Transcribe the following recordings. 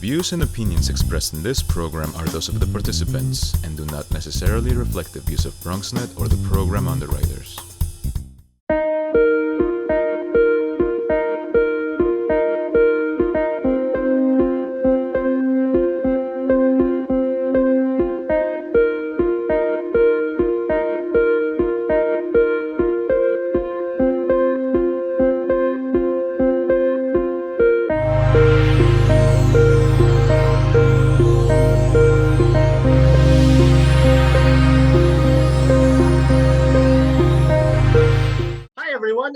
views and opinions expressed in this program are those of the participants and do not necessarily reflect the views of BronxNet or the program underwriters.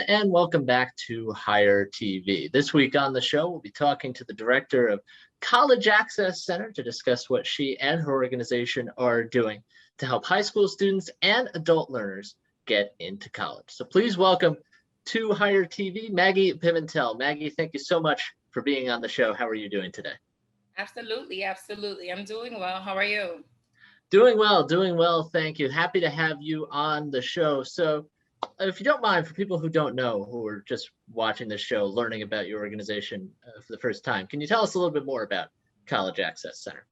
And welcome back to Higher TV. This week on the show, we'll be talking to the director of College Access Center to discuss what she and her organization are doing to help high school students and adult learners get into college. So please welcome to Higher TV, Maggie Pimental. Maggie, thank you so much for being on the show. How are you doing today? Absolutely. I'm doing well. How are you? Doing well. Thank you. Happy to have you on the show. So if you don't mind, for people who don't know, who are just watching the show, learning about your organization for the first time, can you tell us a little bit more about College Access Center?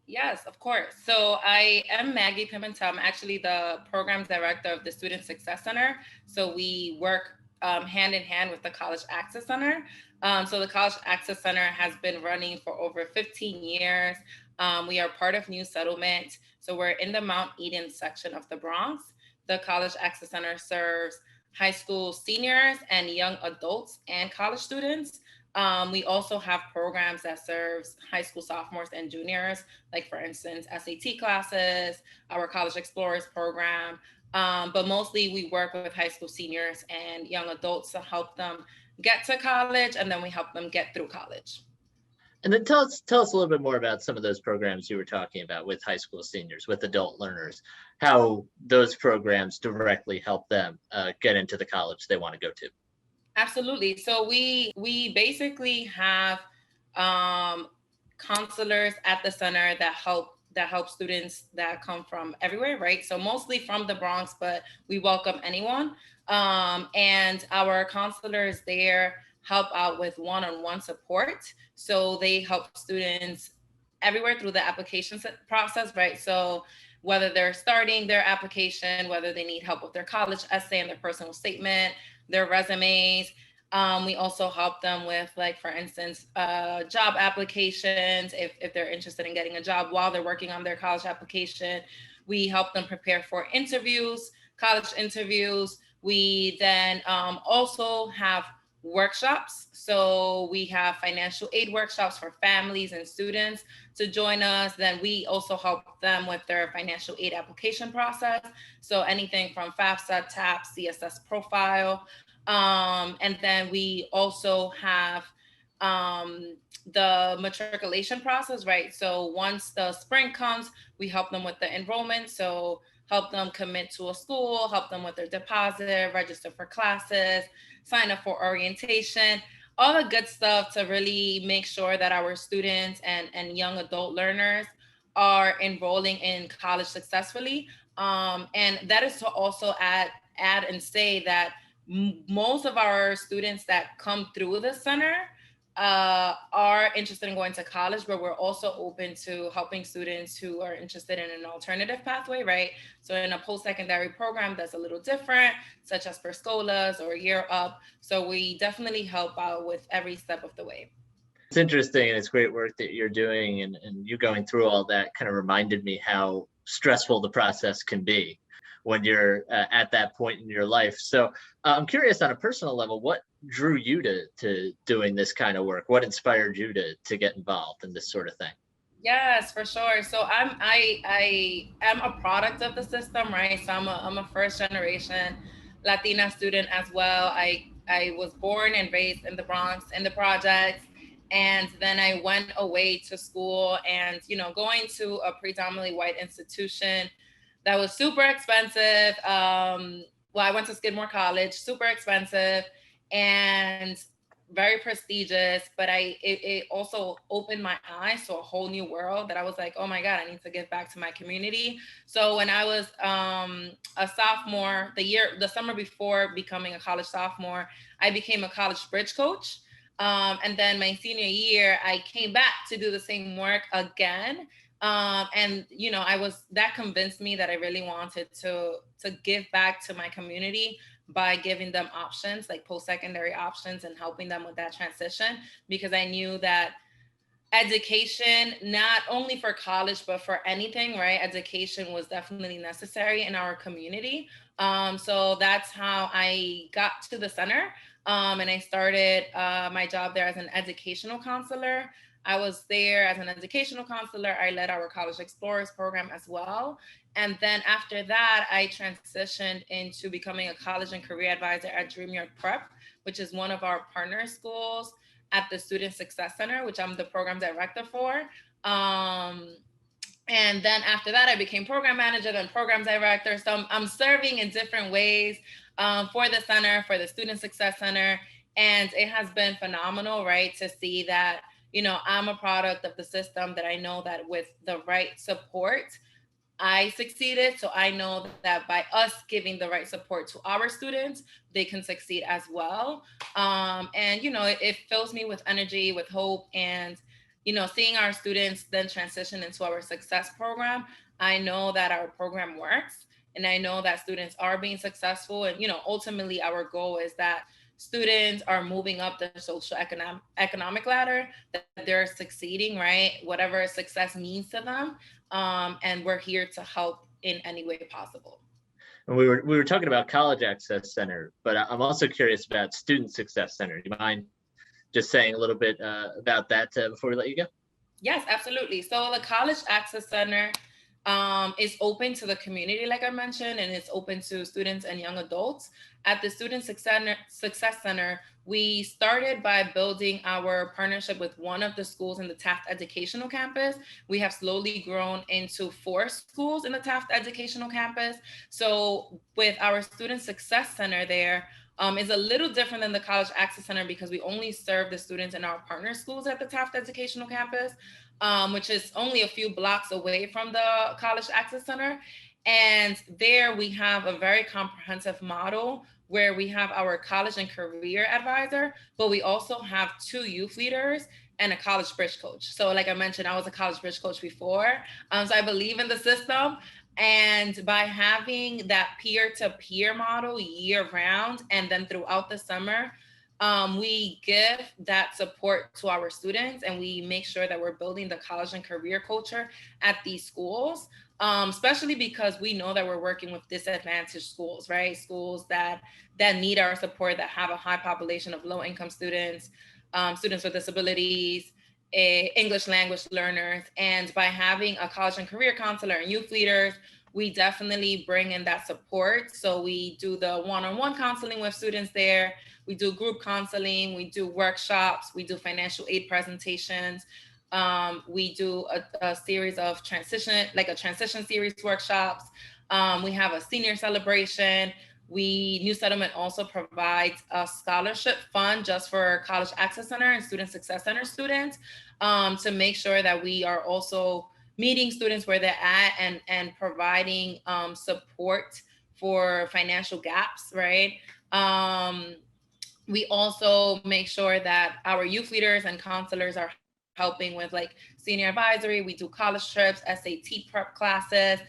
Yes, of course. So I am Maggie Pimental. I'm actually the program director of the Student Success Center. So we work hand in hand with the College Access Center. So the College Access Center has been running for over 15 years. We are part of New Settlement. So we're in the Mount Eden section of the Bronx. The College Access Center serves high school seniors and young adults and college students. We also have programs that serves high school sophomores and juniors, like for instance, SAT classes, our College Explorers program. But mostly we work with high school seniors and young adults to help them get to college, and then we help them get through college. And then tell us a little bit more about some of those programs you were talking about with high school seniors, with adult learners, how those programs directly help them get into the college they want to go to. Absolutely. So we basically have counselors at the center that help students that come from everywhere, right? So mostly from the Bronx, but we welcome anyone. And our counselors there help out with one-on-one support. So they help students everywhere through the application process, right? So whether they're starting their application, whether they need help with their college essay and their personal statement, their resumes. We also help them with, like, for instance, job applications. If they're interested in getting a job while they're working on their college application, we help them prepare for interviews, college interviews. We then also have workshops. So we have financial aid workshops for families and students to join us. Then we also help them with their financial aid application process. So anything from FAFSA, TAP, CSS profile. And then we also have the matriculation process, right? So once the spring comes, we help them with the enrollment. So help them commit to a school, help them with their deposit, register for classes, sign up for orientation, all the good stuff to really make sure that our students and young adult learners are enrolling in college successfully. And that is to also add and say that most of our students that come through the center are interested in going to college, but we're also open to helping students who are interested in an alternative pathway, right? So in a post-secondary program that's a little different, such as for Scolas or Year Up. So we definitely help out with every step of the way. It's interesting, and it's great work that you're doing, and you going through all that kind of reminded me how stressful the process can be when you're at that point in your life. So I'm curious, on a personal level, what drew you to doing this kind of work? What inspired you to get involved in this sort of thing? Yes, for sure. So I am a product of the system, right? So I'm a first generation Latina student as well. I was born and raised in the Bronx, in the projects. And then I went away to school, and, going to a predominantly white institution that was super expensive. I went to Skidmore College, super expensive and very prestigious, but it also opened my eyes to a whole new world that I was like, oh my God, I need to give back to my community. So when I was a sophomore, the summer before becoming a college sophomore, I became a college bridge coach. And then my senior year, I came back to do the same work again. And that convinced me that I really wanted to give back to my community by giving them options, like post-secondary options, and helping them with that transition, because I knew that education, not only for college, but for anything, right? Education was definitely necessary in our community. So that's how I got to the center. And I started my job there as an educational counselor. I was there as an educational counselor. I led our College Explorers program as well. And then after that, I transitioned into becoming a college and career advisor at Dream York Prep, which is one of our partner schools at the Student Success Center, which I'm the program director for. And then after that, I became program manager, then program director. So I'm serving in different ways for the center, for the Student Success Center. And it has been phenomenal, right, to see that, I'm a product of the system, that I know that with the right support, I succeeded. So I know that by us giving the right support to our students, they can succeed as well. And, it fills me with energy, with hope, and, seeing our students then transition into our success program. I know that our program works, and I know that students are being successful. And, ultimately our goal is that students are moving up the social economic ladder, that they're succeeding, right? Whatever success means to them. And we're here to help in any way possible. And we were talking about College Access Center, but I'm also curious about Student Success Center. Do you mind just saying a little bit about that before we let you go? Yes, absolutely. So the College Access Center is open to the community, like I mentioned, and it's open to students and young adults. At the Student Success Center, we started by building our partnership with one of the schools in the Taft Educational Campus. We have slowly grown into 4 schools in the Taft Educational Campus. So with our Student Success Center there, is a little different than the College Access Center, because we only serve the students in our partner schools at the Taft Educational Campus, which is only a few blocks away from the College Access Center. And there we have a very comprehensive model where we have our college and career advisor, but we also have 2 youth leaders and a college bridge coach. So like I mentioned, I was a college bridge coach before. So I believe in the system. And by having that peer-to-peer model year round, and then throughout the summer, we give that support to our students, and we make sure that we're building the college and career culture at these schools, especially because we know that we're working with disadvantaged schools, right? Schools that need our support, that have a high population of low-income students, students with disabilities, English language learners. And by having a college and career counselor and youth leaders, we definitely bring in that support. So we do the one-on-one counseling with students there. We do group counseling, we do workshops, we do financial aid presentations. We do a series of transition series workshops. We have a senior celebration. New Settlement also provides a scholarship fund just for College Access Center and Student Success Center students, to make sure that we are also meeting students where they're at, and providing support for financial gaps, right? We also make sure that our youth leaders and counselors are helping with like senior advisory. We do college trips, SAT prep classes.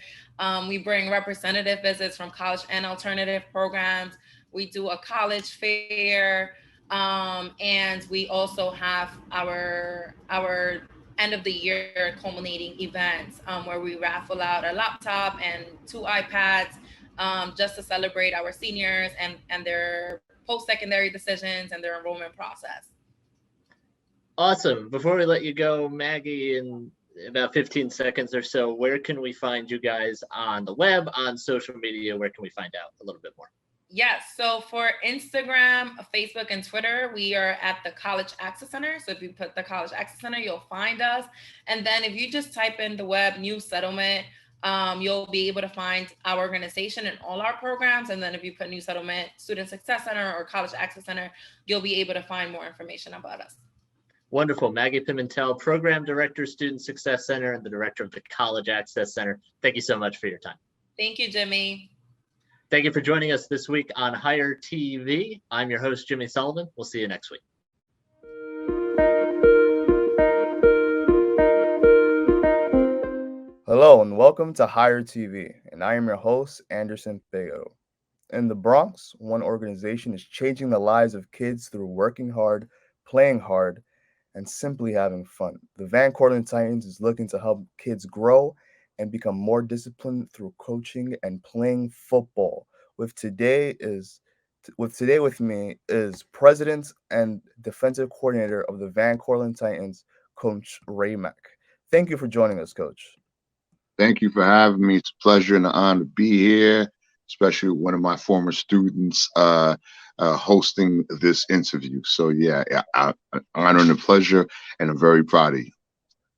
We bring representative visits from college and alternative programs. We do a college fair. And we also have our end of the year culminating events, where we raffle out a laptop and 2 iPads, just to celebrate our seniors and their post-secondary decisions and their enrollment process. Awesome. Before we let you go, Maggie, in about 15 seconds or so, where can we find you guys on the web, on social media? Where can we find out a little bit more? Yes. So for Instagram, Facebook, and Twitter, we are at the College Access Center. So if you put the College Access Center, you'll find us. And then if you just type in the web New Settlement, you'll be able to find our organization and all our programs. And then if you put New Settlement, Student Success Center, or College Access Center, you'll be able to find more information about us. Wonderful. Maggie Pimental, Program Director, Student Success Center, and the Director of the College Access Center. Thank you so much for your time. Thank you, Jimmy. Thank you for joining us this week on Higher TV. I'm your host, Jimmy Sullivan. We'll see you next week. Hello and welcome to Higher TV, and I am your host, Anderson Feo. In the Bronx, one organization is changing the lives of kids through working hard, playing hard, and simply having fun. The Van Cortlandt Titans is looking to help kids grow and become more disciplined through coaching and playing football. With today with me is President and Defensive Coordinator of the Van Cortlandt Titans, Coach Ray Mack. Thank you for joining us, Coach. Thank you for having me. It's a pleasure and an honor to be here, especially one of my former students hosting this interview. So, an honor and a pleasure, and I'm very proud of you.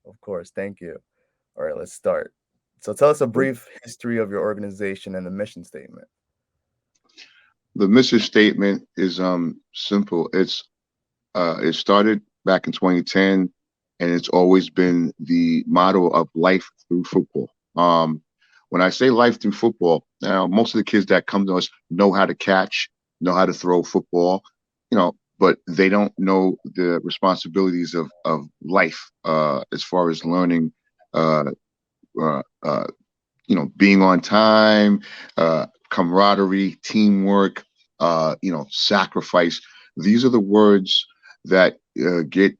Of course, thank you. All right, let's start. So tell us a brief history of your organization and the mission statement. The mission statement is simple. It started back in 2010, and it's always been the motto of life through football. When I say life through football, now most of the kids that come to us know how to catch, know how to throw football, but they don't know the responsibilities of life as far as learning, being on time, camaraderie, teamwork, sacrifice. These are the words that get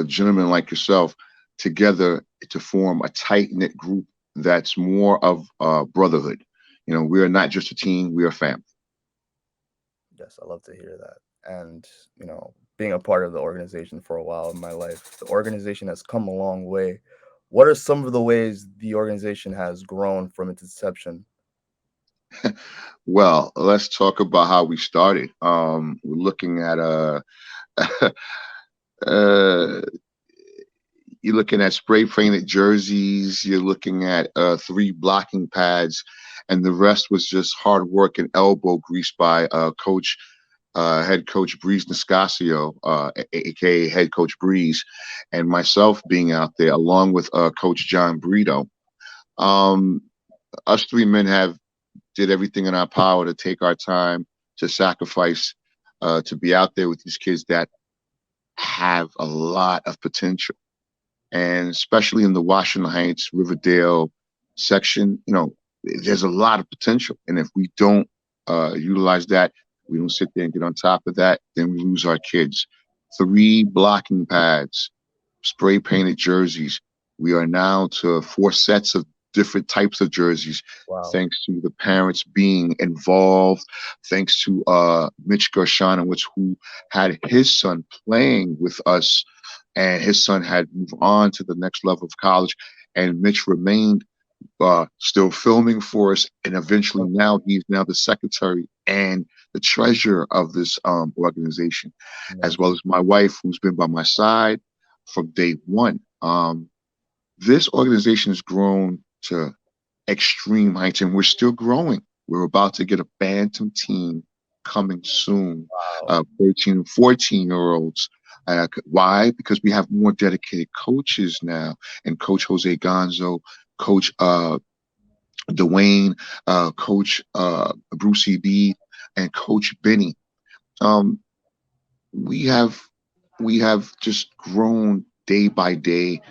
gentlemen like yourself together to form a tight-knit group that's more of brotherhood. We are not just a team, we are family. Yes, I love to hear that. And, being a part of the organization for a while in my life, the organization has come a long way. What are some of the ways the organization has grown from its inception? Well, let's talk about how we started. We're looking at you're looking at spray painted jerseys, you're looking at 3 blocking pads, and the rest was just hard work and elbow grease by head coach Breeze Nascasio, aka head coach Breeze, and myself being out there along with Coach John Brito. Us 3 men did everything in our power to take our time, to sacrifice, to be out there with these kids that have a lot of potential. And especially in the Washington Heights, Riverdale section, there's a lot of potential. And if we don't utilize that, we don't sit there and get on top of that, then we lose our kids. 3 blocking pads, spray painted jerseys. We are now to 4 sets of different types of jerseys. Wow. Thanks to the parents being involved, thanks to Mitch Gershanowitz, who had his son playing with us, and his son had moved on to the next level of college, and Mitch remained still filming for us, and eventually he's now the secretary and the treasurer of this organization, as well as my wife, who's been by my side from day one. This organization has grown to extreme heights, and we're still growing. We're about to get a bantam team coming soon. Wow. 13 and 14-year-olds. Why? Because we have more dedicated coaches now, and Coach Jose Gonzo, Coach Dwayne, Coach Bruce B, and Coach Benny. We have just grown day by day.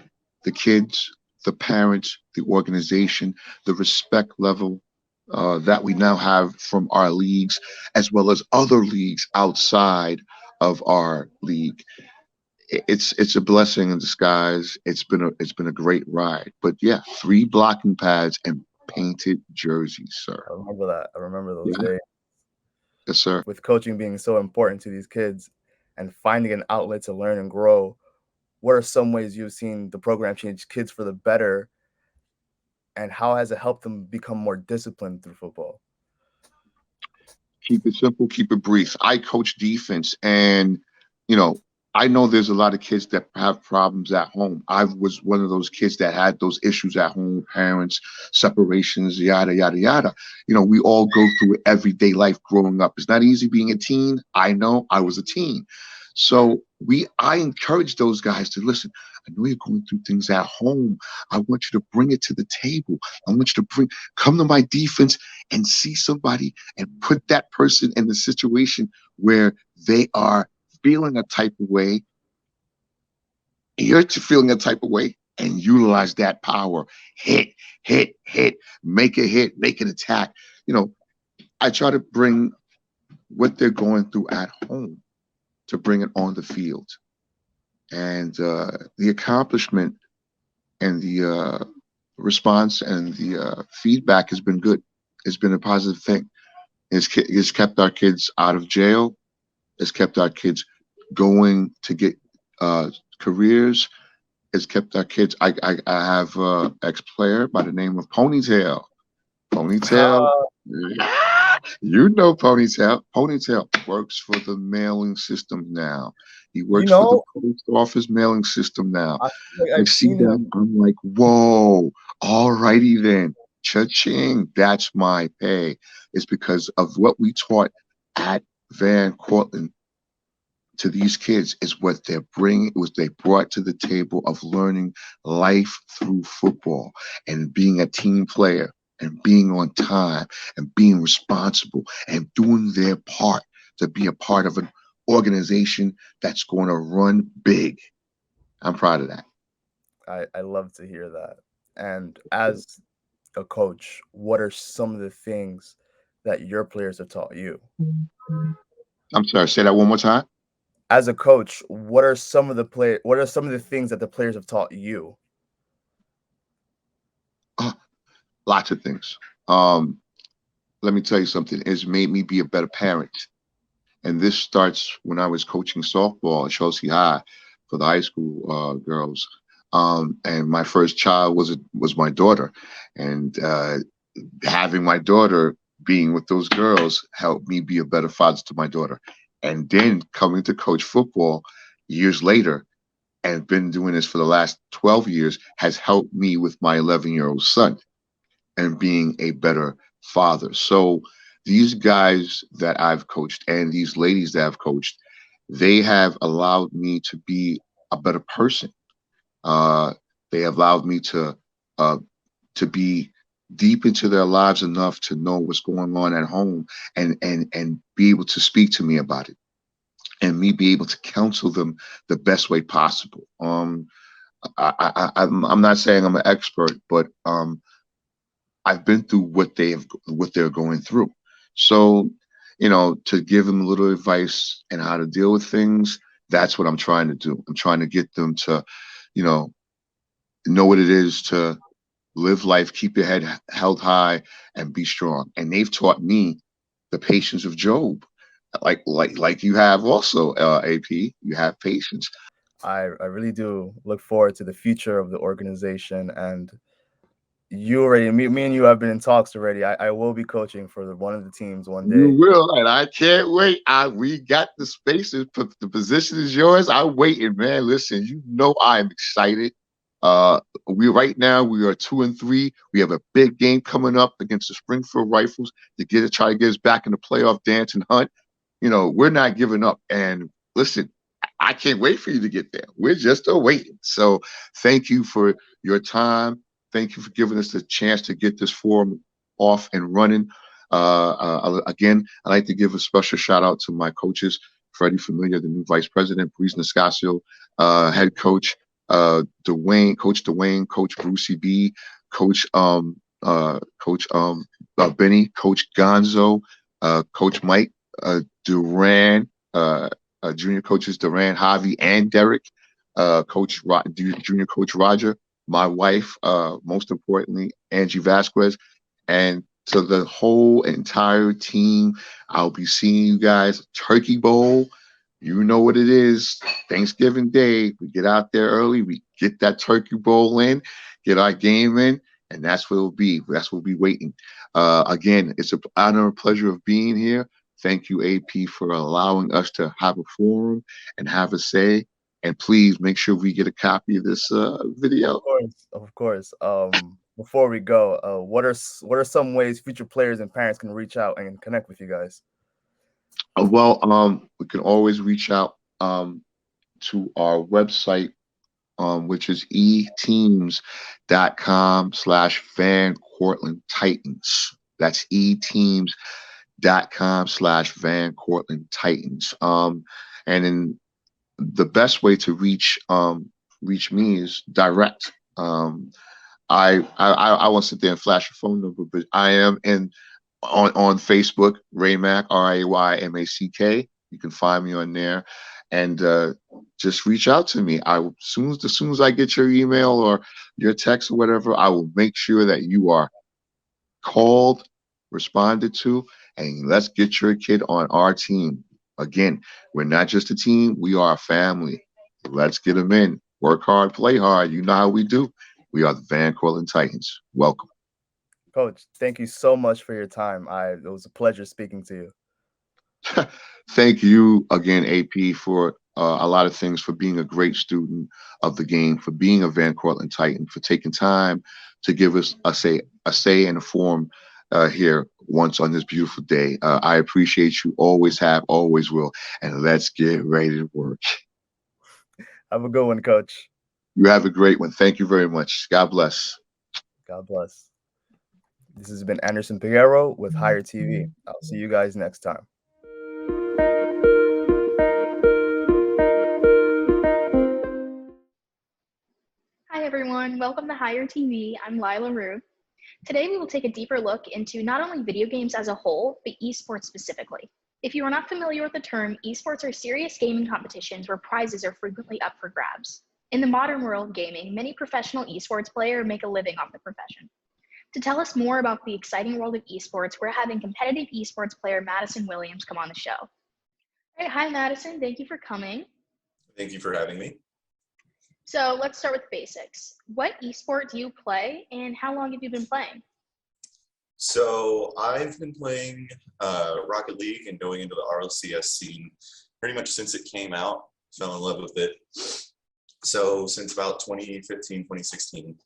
The kids, the parents, the organization, the respect level that we now have from our leagues, as well as other leagues outside of our league. It's a blessing in disguise. It's been a great ride. But 3 blocking pads and painted jerseys, sir. I remember that. I remember those days. Yes, sir. With coaching being so important to these kids and finding an outlet to learn and grow, what are some ways you've seen the program change kids for the better, and how has it helped them become more disciplined through football? Keep it simple, keep it brief. I coach defense, and I know there's a lot of kids that have problems at home. I was one of those kids that had those issues at home, parents, separations, yada, yada, yada. We all go through everyday life growing up. It's not easy being a teen. I know, I was a teen. So I encourage those guys to listen. I know you're going through things at home. I want you to bring it to the table. I want you to come to my defense and see somebody and put that person in the situation where they are feeling a type of way. You're feeling a type of way, and utilize that power. Hit, hit, make a hit, make an attack. I try to bring what they're going through at home to bring it on the field. And the accomplishment and the response and the feedback has been good. It's been a positive thing. It's kept our kids out of jail. It's kept our kids going to get careers. It's kept our kids. I have an ex-player by the name of Ponytail. Ponytail. You know Ponytail. Ponytail works for the mailing system now. He works for the post office mailing system now. I see that. I'm like, whoa, all righty then. Cha-ching. That's my pay. It's because of what we taught at Van Cortlandt to these kids is what they brought to the table of learning life through football and being a team player and being on time and being responsible and doing their part to be a part of an organization that's going to run big. I'm proud of that. I love to hear that. And as a coach, what are some of the things that your players have taught you? I'm sorry, say that one more time. As a coach, what are some of the things that the players have taught you? Lots of things. Let me tell you something. It's made me be a better parent. And this starts when I was coaching softball at Chelsea High for the high school girls. And my first child was my daughter. And having my daughter being with those girls helped me be a better father to my daughter. And then coming to coach football years later and been doing this for the last 12 years has helped me with my 11-year-old son and being a better father. So these guys that I've coached and these ladies that I've coached, they have allowed me to be a better person. They have allowed me to be deep into their lives enough to know what's going on at home and be able to speak to me about it and me be able to counsel them the best way possible. I'm not saying I'm an expert, but I've been through what they're going through. So, to give them a little advice and how to deal with things, that's what I'm trying to do. I'm trying to get them to, know what it is to live life, keep your head held high, and be strong. And they've taught me the patience of Job, like you have also, AP. You have patience. I really do look forward to the future of the organization, and me and you have been in talks already. I will be coaching for one of the teams one day. You will, and I can't wait. We got the spaces. The position is yours. I'm waiting, man. Listen, I'm excited. We are 2-3. We have a big game coming up against the Springfield Rifles to try to get us back in the playoff dance and hunt. We're not giving up. And listen, I can't wait for you to get there. We're just waiting. So thank you for your time. Thank you for giving us the chance to get this forum off and running. Again, I'd like to give a special shout out to my coaches, Freddie Familia, the new vice president, Breeze Nascasio, head coach, Coach Dwayne, Coach Brucey B, Coach Benny, Coach Gonzo, Coach Mike Duran, junior coaches Duran, Javi, and Derek, junior coach Roger, my wife, most importantly, Angie Vasquez, and to the whole entire team. I'll be seeing you guys Turkey Bowl. You know what it is. Thanksgiving Day, we get out there early, we get that Turkey Bowl in, get our game in, and that's what it'll be. That's what we'll be waiting. Again, it's an honor and pleasure of being here. Thank you, AP, for allowing us to have a forum and have a say. And please make sure we get a copy of this video. Of course. Before we go, what are some ways future players and parents can reach out and connect with you guys? Well, we can always reach out to our website, which is eteams.com/Van Cortlandt Titans. That's eteams.com/Van Cortlandt Titans. And then the best way to reach me is direct. I won't sit there and flash your phone number, but I am on Facebook, Ray Mack, RayMack. You can find me on there, and just reach out to me. As soon as I get your email or your text or whatever, I will make sure that you are called, responded to, and let's get your kid on our team. Again, we're not just a team, we are a family. Let's get them in. Work hard, play hard. You know how we do. We are the Van Cortlandt Titans. Welcome. Coach, thank you so much for your time. It was a pleasure speaking to you. Thank you again, AP, for a lot of things, for being a great student of the game, for being a Van Cortlandt Titan, for taking time to give us a say and a forum here once on this beautiful day. I appreciate you. Always have, always will. And let's get ready to work. Have a good one, Coach. You have a great one. Thank you very much. God bless. God bless. This has been Anderson Piguero with Higher TV. I'll see you guys next time. Hi everyone, welcome to Higher TV. I'm Lila Rue. Today we will take a deeper look into not only video games as a whole, but esports specifically. If you are not familiar with the term, esports are serious gaming competitions where prizes are frequently up for grabs. In the modern world of gaming, many professional esports players make a living off the profession. To tell us more about the exciting world of esports, we're having competitive esports player Madison Williams come on the show. All right, hi Madison, thank you for coming. Thank you for having me. So let's start with basics. What esport do you play and how long have you been playing? So I've been playing Rocket League and going into the RLCS scene pretty much since it came out. Fell in love with it. So since about 2015, 2016.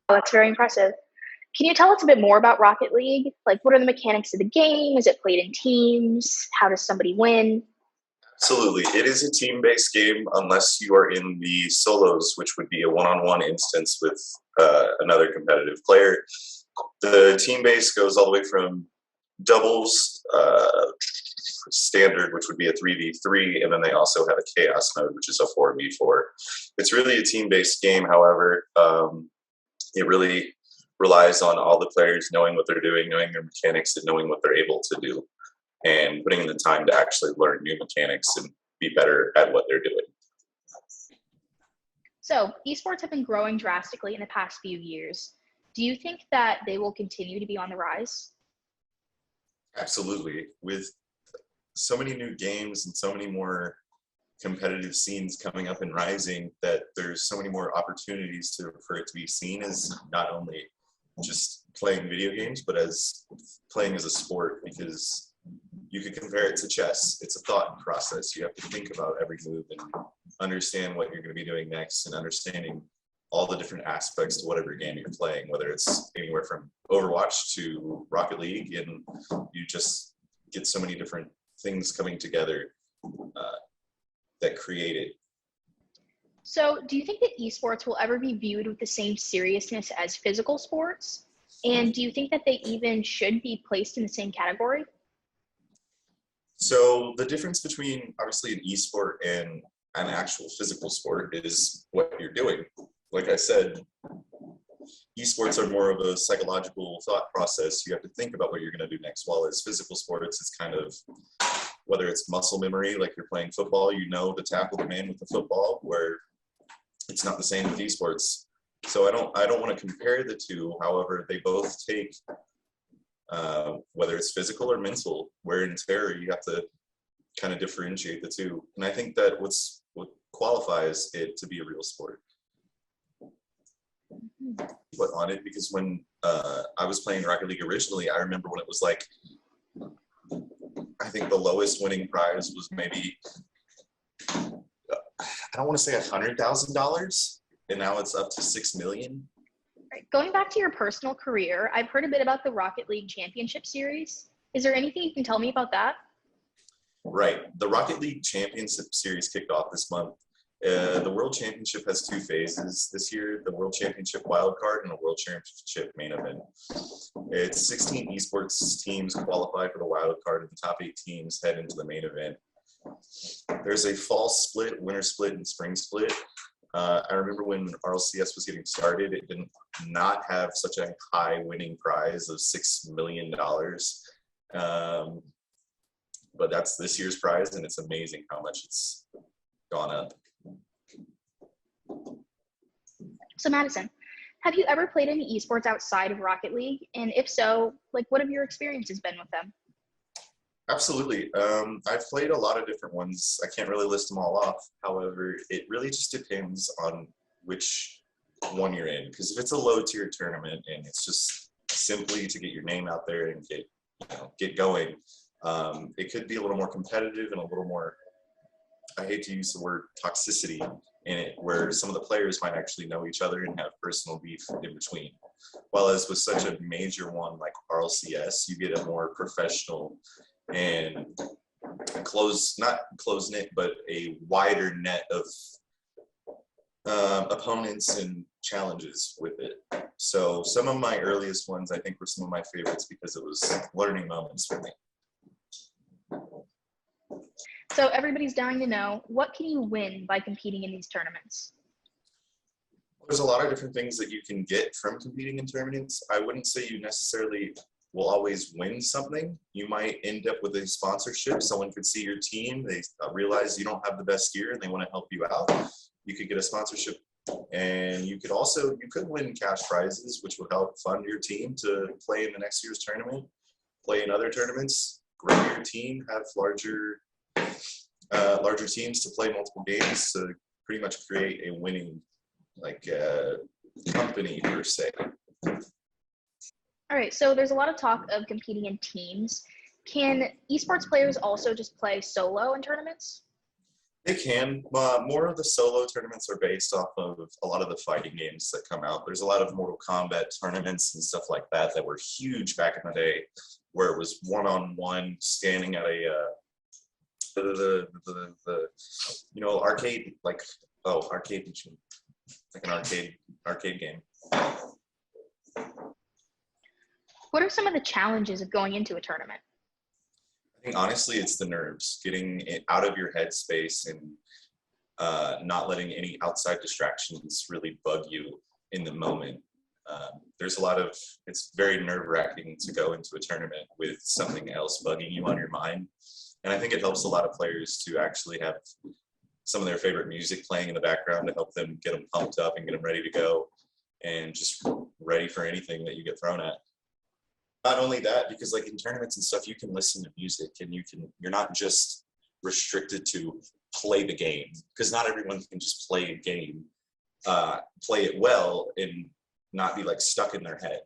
Oh, that's very impressive. Can you tell us a bit more about Rocket League? Like, what are the mechanics of the game? Is it played in teams? How does somebody win? Absolutely. It is a team-based game unless you are in the solos, which would be a one-on-one instance with another competitive player. The team base goes all the way from doubles, standard, which would be a 3v3, and then they also have a chaos mode, which is a 4v4. It's really a team-based game, however. It really relies on all the players knowing what they're doing, knowing their mechanics, and knowing what they're able to do, and putting in the time to actually learn new mechanics and be better at what they're doing. So, esports have been growing drastically in the past few years. Do you think that they will continue to be on the rise? Absolutely. With so many new games and so many more competitive scenes coming up and rising, that there's so many more opportunities for it to be seen as not only just playing video games, but as playing as a sport, because you could compare it to chess. It's a thought process. You have to think about every move and understand what you're going to be doing next, and understanding all the different aspects to whatever game you're playing, whether it's anywhere from Overwatch to Rocket League, and you just get so many different things coming together that create it. So, do you think that esports will ever be viewed with the same seriousness as physical sports? And do you think that they even should be placed in the same category? So the difference between obviously an esport and an actual physical sport is what you're doing. Like I said, esports are more of a psychological thought process. You have to think about what you're going to do next, while as physical sports, it's kind of, whether it's muscle memory, like you're playing football, you know to tackle the man with the football, where it's not the same with esports. So I don't want to compare the two. However, they both take, whether it's physical or mental wear and tear, you have to kind of differentiate the two. And I think that what qualifies it to be a real sport. Put on it, because when I was playing Rocket League originally, I remember when it was like, I think the lowest winning prize was maybe, I don't want to say $100,000, and now it's up to $6 million. Right. Going back to your personal career, I've heard a bit about the Rocket League Championship Series. Is there anything you can tell me about that? Right. The Rocket League Championship Series kicked off this month. The World Championship has two phases this year: the World Championship Wildcard and a World Championship Main Event. It's 16 esports teams qualify for the wildcard, and the top 8 teams head into the main event. There's a fall split, winter split, and spring split. I remember when RLCS was getting started, it didn't not have such a high winning prize of $6 million. But that's this year's prize, and it's amazing how much it's gone up. So Madison, have you ever played any esports outside of Rocket League? And if so, like, what have your experiences been with them? Absolutely. I've played a lot of different ones. I can't really list them all off. However, it really just depends on which one you're in. Because if it's a low-tier tournament and it's just simply to get your name out there and get going, it could be a little more competitive and a little more, I hate to use the word toxicity in it, where some of the players might actually know each other and have personal beef in between. While as with such a major one like RLCS, you get a more professional and not close-knit, but a wider net of opponents and challenges with it. So some of my earliest ones, I think, were some of my favorites because it was learning moments for me. So everybody's dying to know, what can you win by competing in these tournaments? There's a lot of different things that you can get from competing in tournaments. I wouldn't say you necessarily will always win something. You might end up with a sponsorship. Someone could see your team, they realize you don't have the best gear and they want to help you out. You could get a sponsorship, and you could win cash prizes, which would help fund your team to play in the next year's tournament, play in other tournaments, grow your team, have larger teams to play multiple games to pretty much create a winning company per se. All right, so there's a lot of talk of competing in teams. Can esports players also just play solo in tournaments? They can. More of the solo tournaments are based off of a lot of the fighting games that come out. There's a lot of Mortal Kombat tournaments and stuff like that were huge back in the day, where it was one-on-one standing at a arcade, arcade machine, like an arcade game. What are some of the challenges of going into a tournament? I think honestly, it's the nerves, getting it out of your headspace and not letting any outside distractions really bug you in the moment. It's very nerve-wracking to go into a tournament with something else bugging you on your mind. And I think it helps a lot of players to actually have some of their favorite music playing in the background to help them get them pumped up and get them ready to go and just ready for anything that you get thrown at. Not only that, because like in tournaments and stuff, you can listen to music and you're not just restricted to play the game, because not everyone can just play a game, play it well and not be like stuck in their head,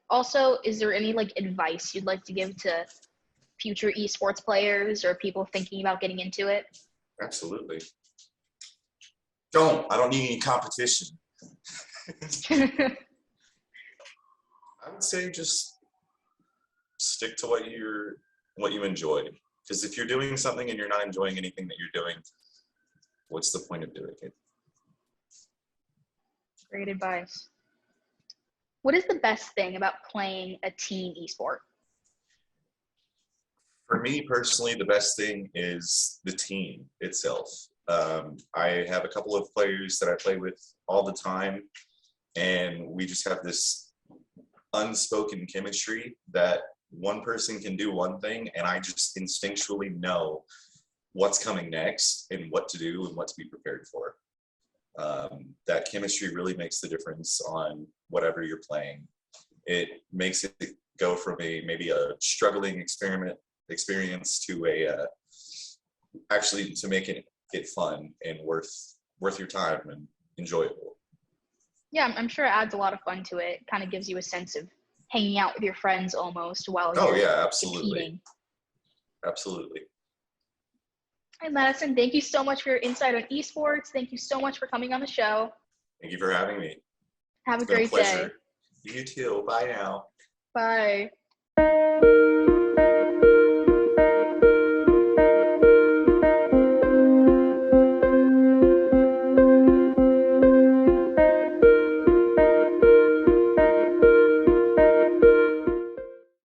Also, is there any advice you'd like to give to future esports players or people thinking about getting into it? Absolutely. I don't need any competition. I would say just stick to what you enjoy. Because if you're doing something and you're not enjoying anything that you're doing, what's the point of doing it? Great advice. What is the best thing about playing a team esport? For me personally, the best thing is the team itself. I have a couple of players that I play with all the time, and we just have this unspoken chemistry that one person can do one thing and I just instinctually know what's coming next and what to do and what to be prepared for. That chemistry really makes the difference on whatever you're playing. It makes it go from maybe a struggling experience to actually to make it fun and worth your time and enjoyable. Yeah, I'm sure it adds a lot of fun to it. Kind of gives you a sense of hanging out with your friends almost while you're absolutely competing. Absolutely. Hi, Madison. Thank you so much for your insight on esports. Thank you so much for coming on the show. Thank you for having me. Have a It's been great day. You too. Bye now. Bye.